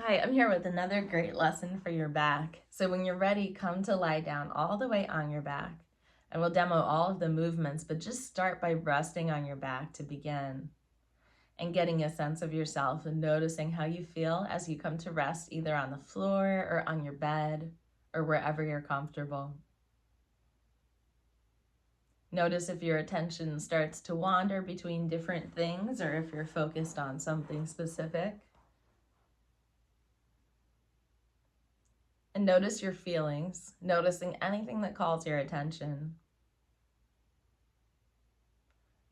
Hi, I'm here with another great lesson for your back. So when you're ready, come to lie down all the way on your back. And we'll demo all of the movements, but just start by resting on your back to begin and getting a sense of yourself and noticing how you feel as you come to rest either on the floor or on your bed or wherever you're comfortable. Notice if your attention starts to wander between different things or if you're focused on something specific. And notice your feelings, noticing anything that calls your attention.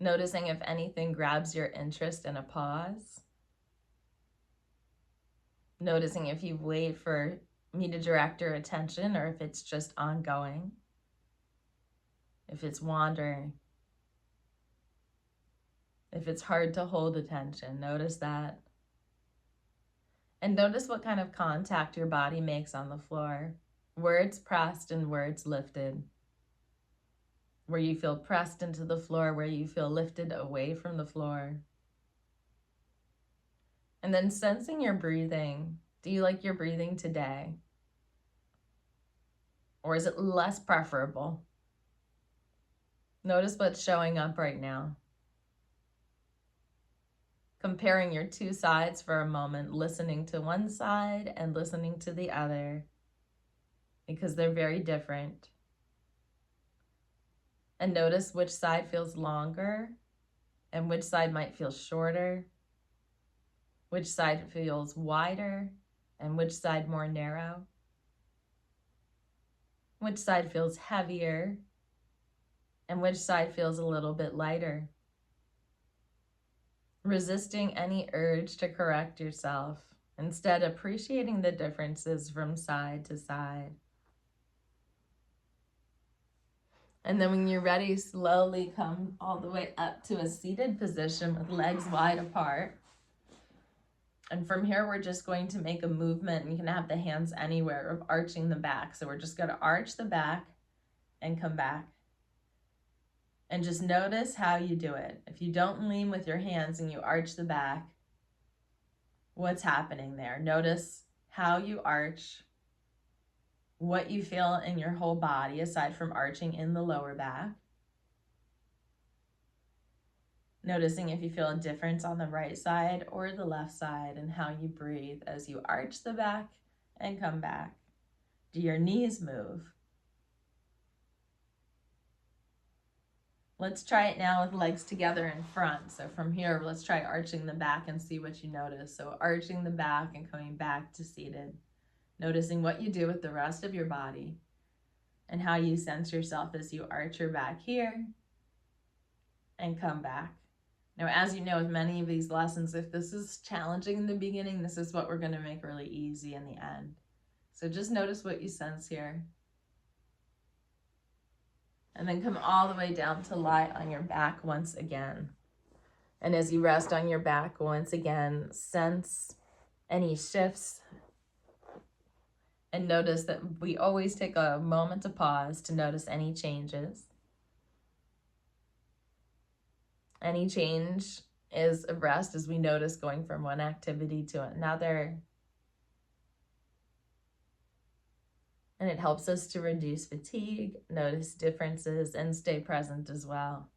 Noticing if anything grabs your interest in a pause. Noticing if you wait for me to direct your attention or if it's just ongoing. If it's wandering. If it's hard to hold attention, notice that. And notice what kind of contact your body makes on the floor. Where it's pressed and where it's lifted. Where you feel pressed into the floor, where you feel lifted away from the floor. And then sensing your breathing. Do you like your breathing today? Or is it less preferable? Notice what's showing up right now. Comparing your two sides for a moment, listening to one side and listening to the other, because they're very different. And notice which side feels longer and which side might feel shorter, which side feels wider and which side more narrow, which side feels heavier and which side feels a little bit lighter. Resisting any urge to correct yourself, instead appreciating the differences from side to side. And then when you're ready, slowly come all the way up to a seated position with legs wide apart. And from here, we're just going to make a movement. You can have the hands anywhere of arching the back. So we're just going to arch the back and come back. And just notice how you do it. If you don't lean with your hands and you arch the back, what's happening there? Notice how you arch, what you feel in your whole body aside from arching in the lower back. Noticing if you feel a difference on the right side or the left side and how you breathe as you arch the back and come back. Do your knees move? Let's try it now with legs together in front. So from here, let's try arching the back and see what you notice. So arching the back and coming back to seated. Noticing what you do with the rest of your body and how you sense yourself as you arch your back here and come back. Now, as you know, with many of these lessons, if this is challenging in the beginning, this is what we're going to make really easy in the end. So just notice what you sense here. And then come all the way down to lie on your back once again. And as you rest on your back once again, sense any shifts. And notice that we always take a moment to pause to notice any changes. Any change is a rest as we notice going from one activity to another. And it helps us to reduce fatigue, notice differences, and stay present as well.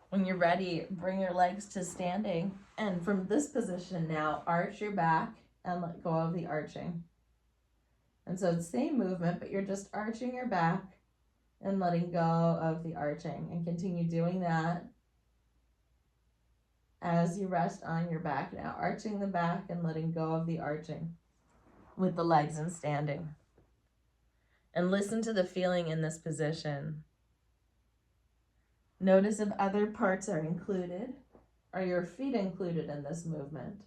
When you're ready, bring your legs to standing. And from this position now, arch your back and let go of the arching. And so it's the same movement, but you're just arching your back and letting go of the arching. And continue doing that as you rest on your back now, arching the back and letting go of the arching with the legs in standing. And listen to the feeling in this position. Notice if other parts are included. Are your feet included in this movement?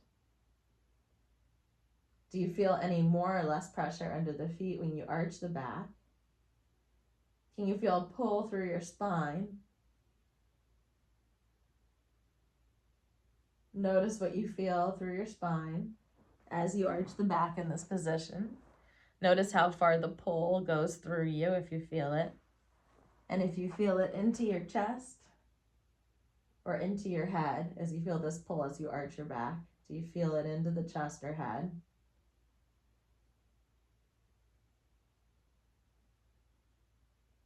Do you feel any more or less pressure under the feet when you arch the back? Can you feel a pull through your spine? Notice what you feel through your spine as you arch the back in this position. Notice how far the pull goes through you if you feel it. And if you feel it into your chest, or into your head as you feel this pull as you arch your back? Do you feel it into the chest or head?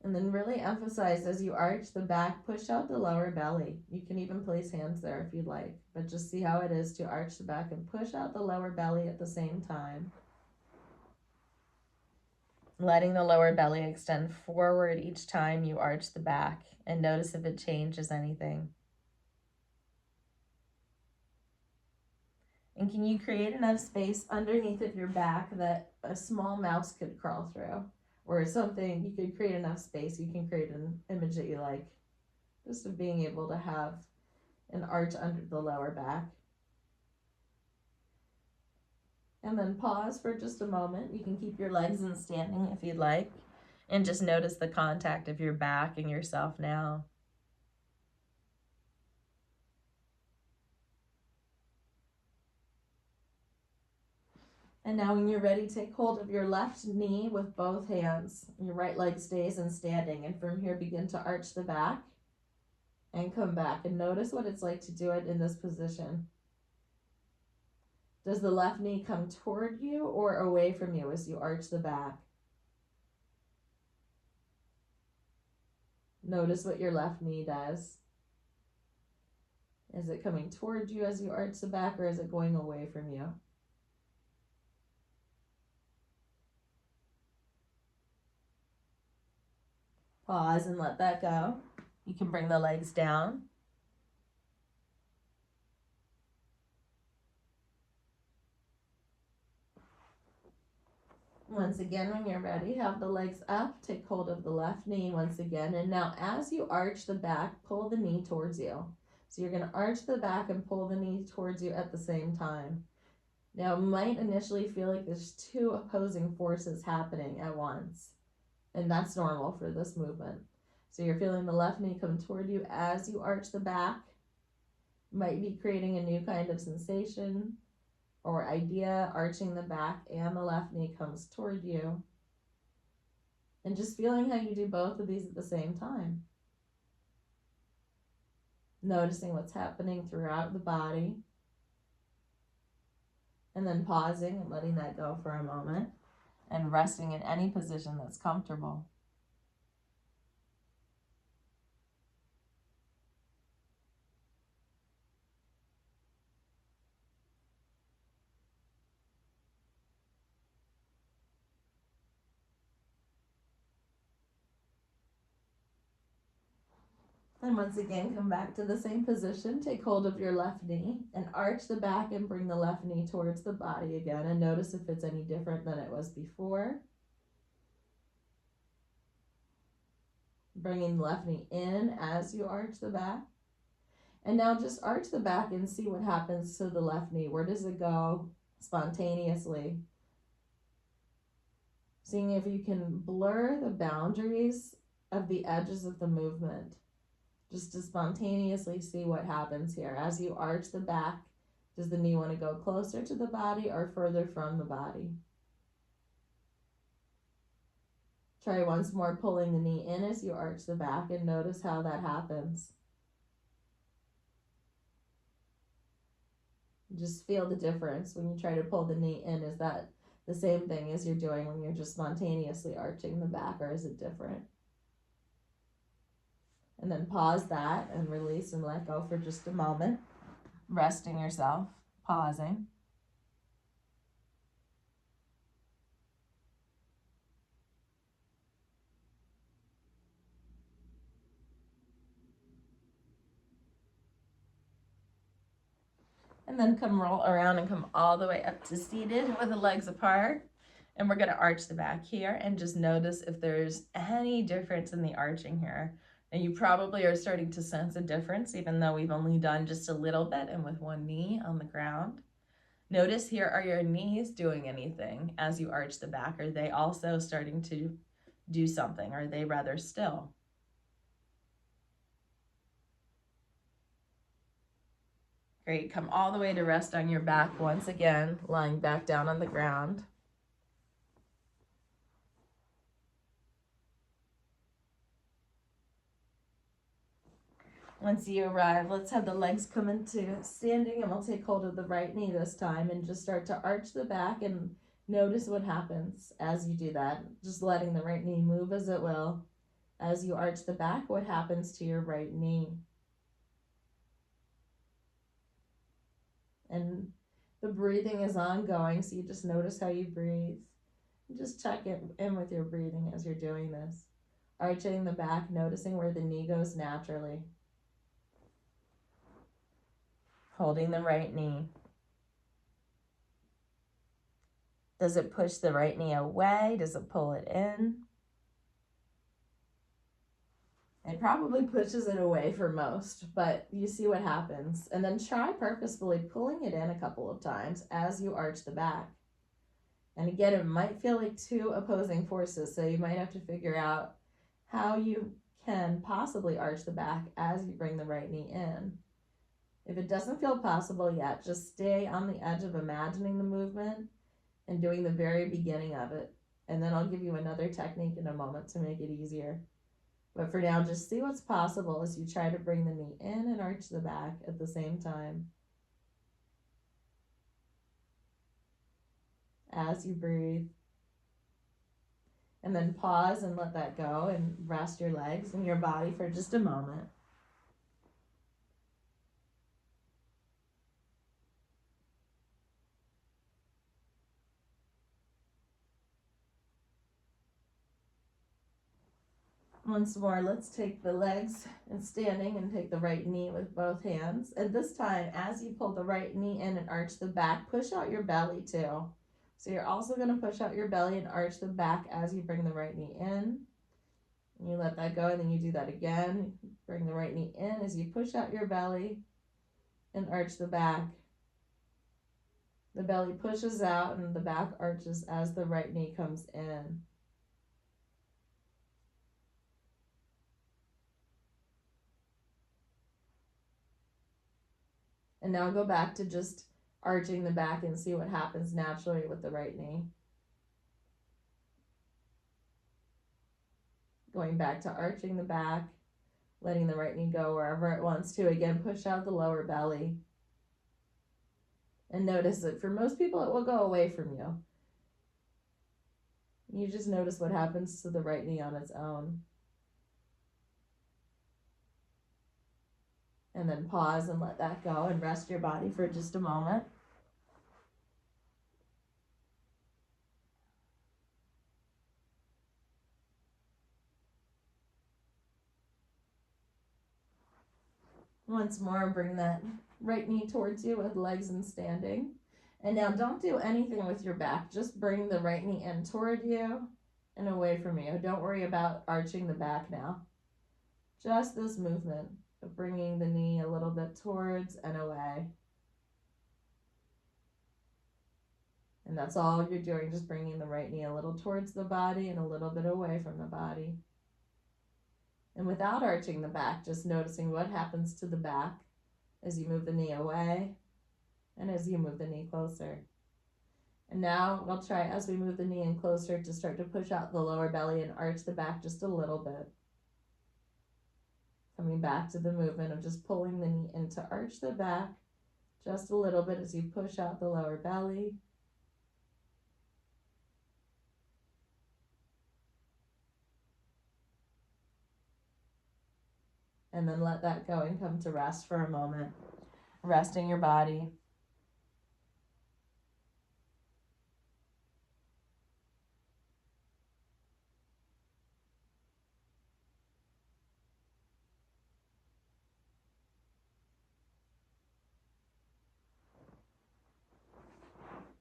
And then really emphasize as you arch the back, push out the lower belly. You can even place hands there if you'd like, but just see how it is to arch the back and push out the lower belly at the same time. Letting the lower belly extend forward each time you arch the back, and notice if it changes anything. And can you create enough space underneath of your back that a small mouse could crawl through? Or something, you could create enough space, you can create an image that you like. Just of being able to have an arch under the lower back. And then pause for just a moment. You can keep your legs in standing if you'd like. And just notice the contact of your back and yourself now. And now when you're ready, take hold of your left knee with both hands. Your right leg stays in standing. And from here, begin to arch the back and come back. And notice what it's like to do it in this position. Does the left knee come toward you or away from you as you arch the back? Notice what your left knee does. Is it coming toward you as you arch the back, or is it going away from you? Pause and let that go. You can bring the legs down. Once again, when you're ready, have the legs up, take hold of the left knee once again. And now as you arch the back, pull the knee towards you. So you're going to arch the back and pull the knee towards you at the same time. Now it might initially feel like there's two opposing forces happening at once. And that's normal for this movement. So you're feeling the left knee come toward you as you arch the back. Might be creating a new kind of sensation or idea, arching the back and the left knee comes toward you. And just feeling how you do both of these at the same time. Noticing what's happening throughout the body. And then pausing and letting that go for a moment. And resting in any position that's comfortable. And once again, come back to the same position. Take hold of your left knee and arch the back and bring the left knee towards the body again. And notice if it's any different than it was before. Bringing the left knee in as you arch the back. And now just arch the back and see what happens to the left knee. Where does it go spontaneously? Seeing if you can blur the boundaries of the edges of the movement. Just to spontaneously see what happens here. As you arch the back, does the knee want to go closer to the body or further from the body? Try once more pulling the knee in as you arch the back and notice how that happens. Just feel the difference when you try to pull the knee in. Is that the same thing as you're doing when you're just spontaneously arching the back, or is it different? And then pause that and release and let go for just a moment. Resting yourself, pausing. And then come roll around and come all the way up to seated with the legs apart. And we're going to arch the back here and just notice if there's any difference in the arching here. And you probably are starting to sense a difference, even though we've only done just a little bit and with one knee on the ground. Notice here, are your knees doing anything as you arch the back? Are they also starting to do something? Or are they rather still? Great, come all the way to rest on your back once again, lying back down on the ground. Once you arrive, let's have the legs come into standing, and we'll take hold of the right knee this time and just start to arch the back and notice what happens as you do that. Just letting the right knee move as it will. As you arch the back, what happens to your right knee? And the breathing is ongoing, so you just notice how you breathe. Just check in with your breathing as you're doing this. Arching the back, noticing where the knee goes naturally. Holding the right knee. Does it push the right knee away? Does it pull it in? It probably pushes it away for most, but you see what happens. And then try purposefully pulling it in a couple of times as you arch the back. And again, it might feel like two opposing forces, so you might have to figure out how you can possibly arch the back as you bring the right knee in. If it doesn't feel possible yet, just stay on the edge of imagining the movement and doing the very beginning of it. And then I'll give you another technique in a moment to make it easier. But for now, just see what's possible as you try to bring the knee in and arch the back at the same time. As you breathe. And then pause and let that go and rest your legs and your body for just a moment. Once more, let's take the legs and standing and take the right knee with both hands. And this time, as you pull the right knee in and arch the back, push out your belly too. So you're also going to push out your belly and arch the back as you bring the right knee in. And you let that go, and then you do that again. Bring the right knee in as you push out your belly and arch the back. The belly pushes out and the back arches as the right knee comes in. And now go back to just arching the back and see what happens naturally with the right knee. Going back to arching the back, letting the right knee go wherever it wants to. Again, push out the lower belly. And notice that for most people, it will go away from you. You just notice what happens to the right knee on its own. And then pause and let that go and rest your body for just a moment. Once more, bring that right knee towards you with legs and standing. And now don't do anything with your back. Just bring the right knee in toward you and away from you. Don't worry about arching the back now. Just this movement of bringing the knee a little bit towards and away. And that's all you're doing, just bringing the right knee a little towards the body and a little bit away from the body. And without arching the back, just noticing what happens to the back as you move the knee away and as you move the knee closer. And now we'll try, as we move the knee in closer, to start to push out the lower belly and arch the back just a little bit. Coming back to the movement of just pulling the knee in to arch the back just a little bit as you push out the lower belly. And then let that go and come to rest for a moment. Resting your body.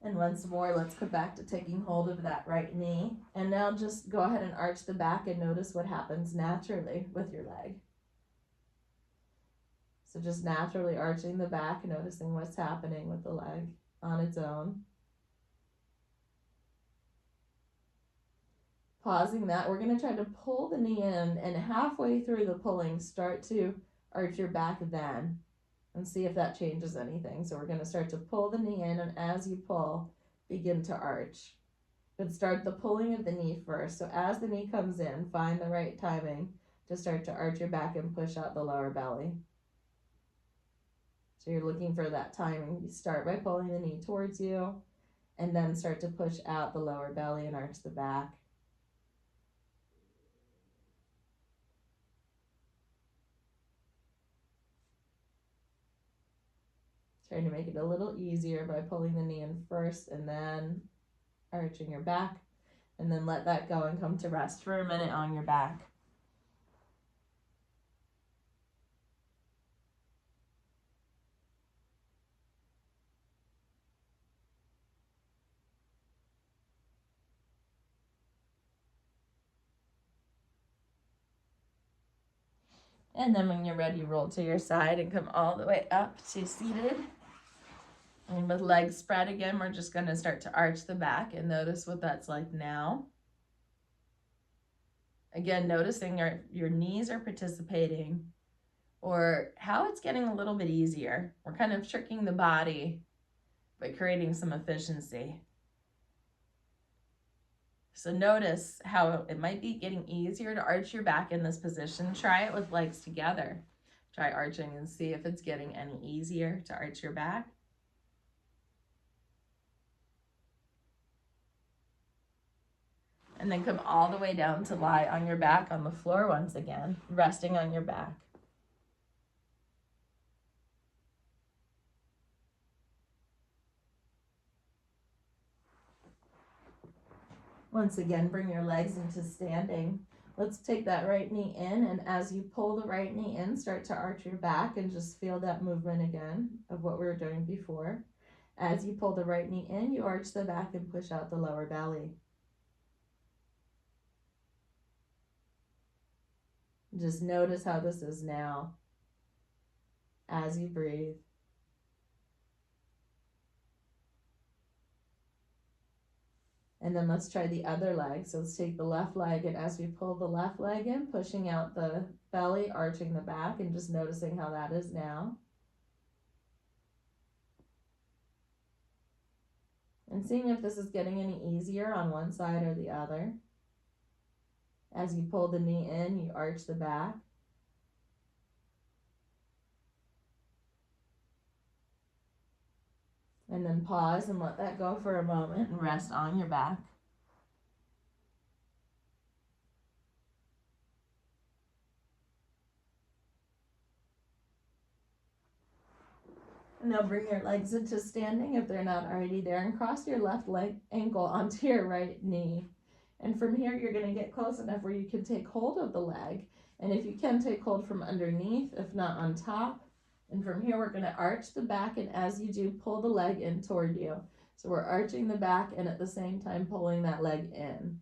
And once more, let's come back to taking hold of that right knee. And now just go ahead and arch the back and notice what happens naturally with your leg. So just naturally arching the back, noticing what's happening with the leg on its own. Pausing that, we're going to try to pull the knee in, and halfway through the pulling, start to arch your back then. And see if that changes anything. So we're going to start to pull the knee in, and as you pull, begin to arch. But start the pulling of the knee first. So as the knee comes in, find the right timing to start to arch your back and push out the lower belly. So you're looking for that timing. You start by pulling the knee towards you and then start to push out the lower belly and arch the back. Trying to make it a little easier by pulling the knee in first and then arching your back, and then let that go and come to rest for a minute on your back. And then when you're ready, roll to your side and come all the way up to seated. And with legs spread again, we're just going to start to arch the back and notice what that's like now. Again, noticing your knees are participating or how it's getting a little bit easier. We're kind of tricking the body by creating some efficiency. So notice how it might be getting easier to arch your back in this position. Try it with legs together. Try arching and see if it's getting any easier to arch your back. And then come all the way down to lie on your back on the floor once again, resting on your back. Once again, bring your legs into standing. Let's take that right knee in, and as you pull the right knee in, start to arch your back and just feel that movement again of what we were doing before. As you pull the right knee in, you arch the back and push out the lower belly. Just notice how this is now as you breathe. And then let's try the other leg. So let's take the left leg, and as we pull the left leg in, pushing out the belly, arching the back, and just noticing how that is now. And seeing if this is getting any easier on one side or the other. As you pull the knee in, you arch the back. And then pause and let that go for a moment and rest on your back. And now bring your legs into standing if they're not already there, and cross your left leg ankle onto your right knee. And from here, you're going to get close enough where you can take hold of the leg. And if you can, take hold from underneath, if not on top. And from here, we're going to arch the back, and as you do, pull the leg in toward you. So we're arching the back and at the same time pulling that leg in.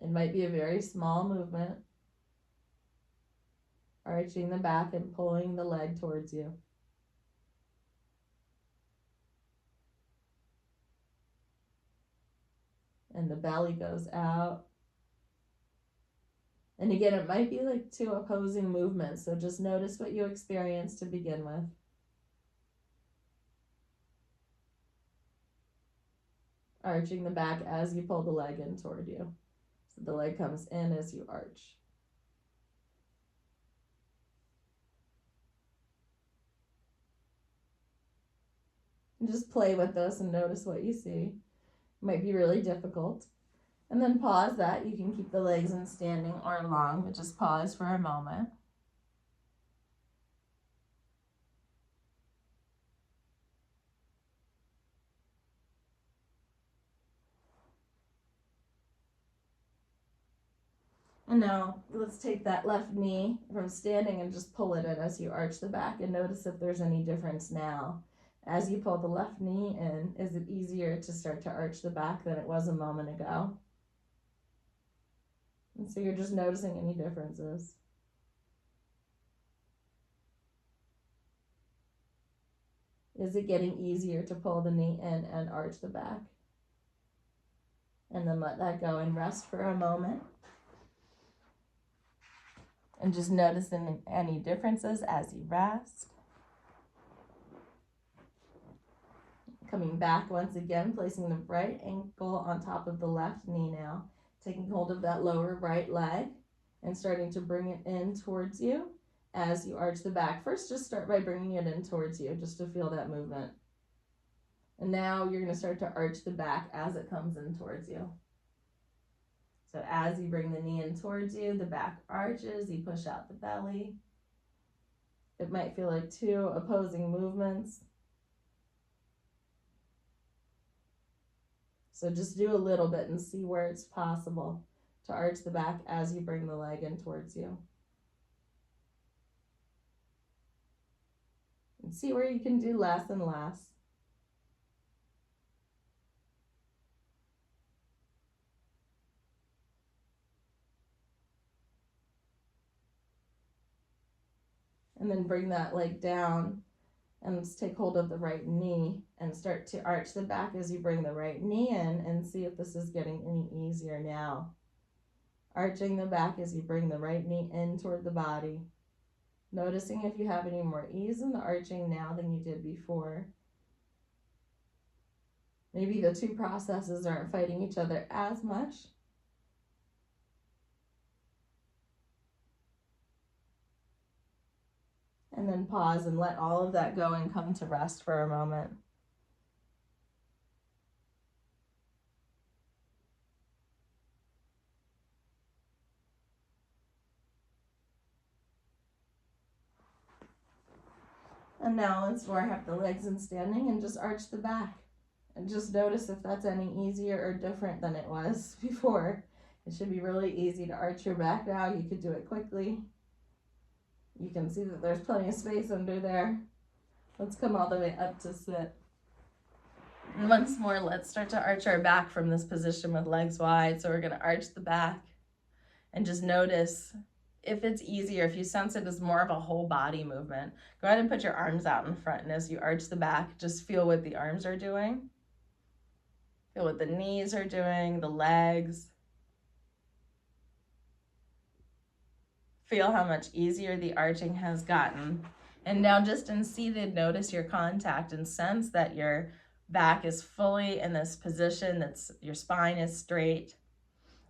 It might be a very small movement. Arching the back and pulling the leg towards you. And the belly goes out. And again, it might be like two opposing movements, so just notice what you experience to begin with. Arching the back as you pull the leg in toward you. So the leg comes in as you arch. And just play with this and notice what you see. It might be really difficult. And then pause that. You can keep the legs in standing or long, but just pause for a moment. And now let's take that left knee from standing and just pull it in as you arch the back, and notice if there's any difference now. As you pull the left knee in, is it easier to start to arch the back than it was a moment ago? And so you're just noticing any differences. Is it getting easier to pull the knee in and arch the back? And then let that go and rest for a moment. And just noticing any differences as you rest. Coming back once again, placing the right ankle on top of the left knee now. Taking hold of that lower right leg and starting to bring it in towards you. as you arch the back. First, just start by bringing it in towards you, just to feel that movement. And now you're going to start to arch the back as it comes in towards you. So as you bring the knee in towards you, the back arches, you push out the belly. It might feel like two opposing movements. So just do a little bit and see where it's possible to arch the back as you bring the leg in towards you. And see where you can do less and less. And then bring that leg down and let's take hold of the right knee and start to arch the back as you bring the right knee in, and see if this is getting any easier now. Arching the back as you bring the right knee in toward the body. Noticing if you have any more ease in the arching now than you did before. Maybe the two processes aren't fighting each other as much. And then pause and let all of that go and come to rest for a moment. And now let's have the legs in standing and just arch the back. And just notice if that's any easier or different than it was before. It should be really easy to arch your back now. You could do it quickly. You can see that there's plenty of space under there. Let's come all the way up to sit. And once more, let's start to arch our back from this position with legs wide. So we're going to arch the back and just notice if it's easier, if you sense it as more of a whole body movement. Go ahead and put your arms out in front, and as you arch the back, just feel what the arms are doing. Feel what the knees are doing, the legs. Feel how much easier the arching has gotten. And now just in seated, notice your contact and sense that your back is fully in this position, that's your spine is straight.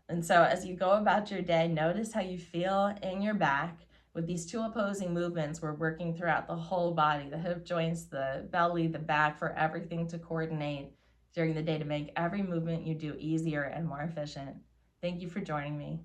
And so as you go about your day, notice how you feel in your back. With these two opposing movements, we're working throughout the whole body, the hip joints, the belly, the back, for everything to coordinate during the day to make every movement you do easier and more efficient. Thank you for joining me.